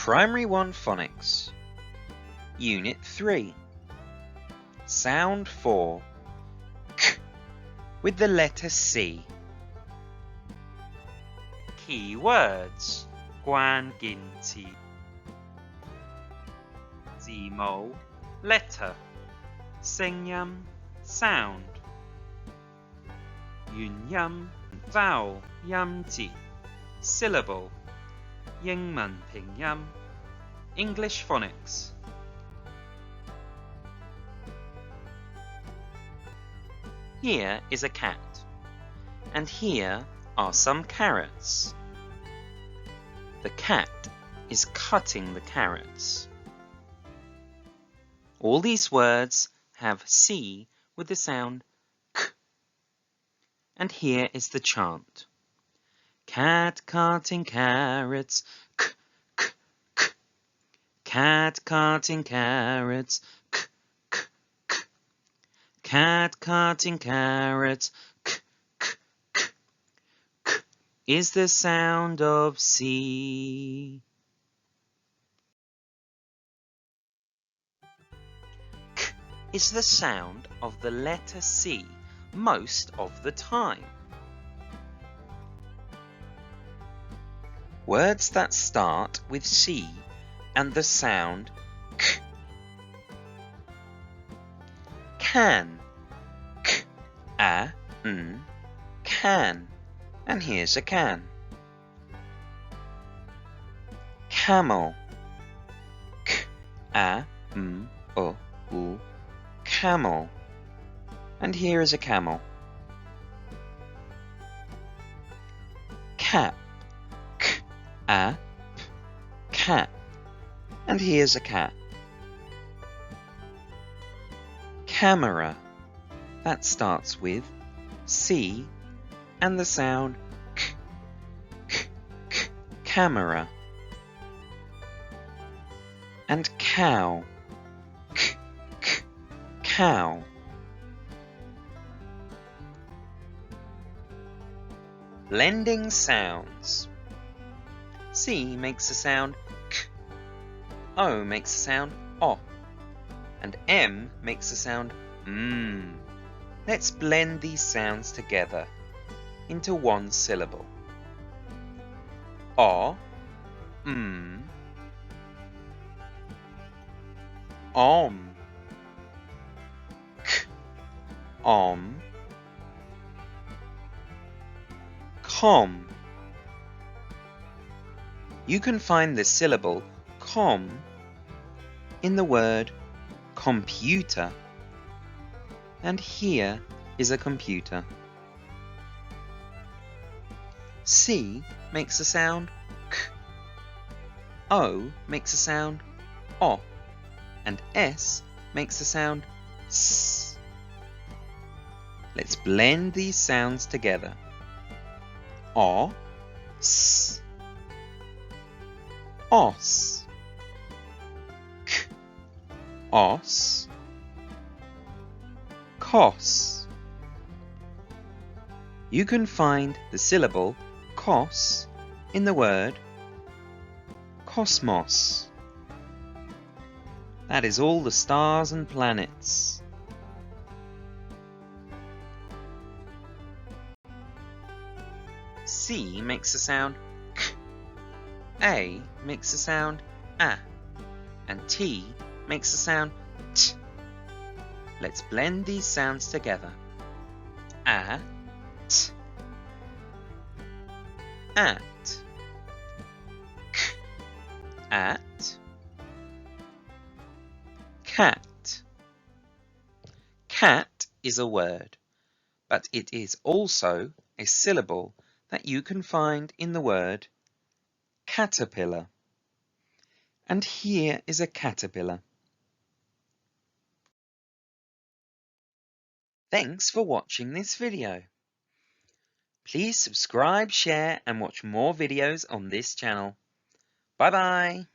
Primary 1 Phonics, Unit 3, Sound 4, K, with the letter C. Keywords 關鍵詞字母 letter 聲音 sound 元音 vowel 音節 syllable 英文拼音 English phonics. Here is a cat, and here are some carrots. The cat is cutting the carrots. All these words have C with the sound K. And here is the chant. Cat cutting carrots, K, K, K. Cat cutting carrots, K, K, K. Cat cutting carrots, K, K, K. K is the sound of C. K is the sound of the letter C most of the time. Words that start with C and the sound K. Can, K, A, N, can. And here's a can. Camel, K, A, M, O, U, camel. And here is a camel. Cap, K, A, P, cat. And here's a cat. Camera, that starts with C and the sound K, K, K, camera. And cow, K, K, cow. Blending sounds. C makes the sound K, O makes the sound O, and M makes the sound M. Let's blend these sounds together into one syllable. O, M, om, K, om, com. You can find the syllable com in the word computer. And here is a computer. C makes the sound K. O makes the sound O. And S makes the sound S. Let's blend these sounds together. O, S, os, K, os, cos. You can find the syllable cos in the word cosmos. That is all the stars and planets. C makes the sound K. A makes the sound A. And T makes the sound T. Let's blend these sounds together. A, T. At, K, at. Cat. Cat is a word, but it is also a syllable that you can find in the word caterpillar. And here is a caterpillar. Thanks for watching this video. Please subscribe, share, and watch more videos on this channel. Bye bye.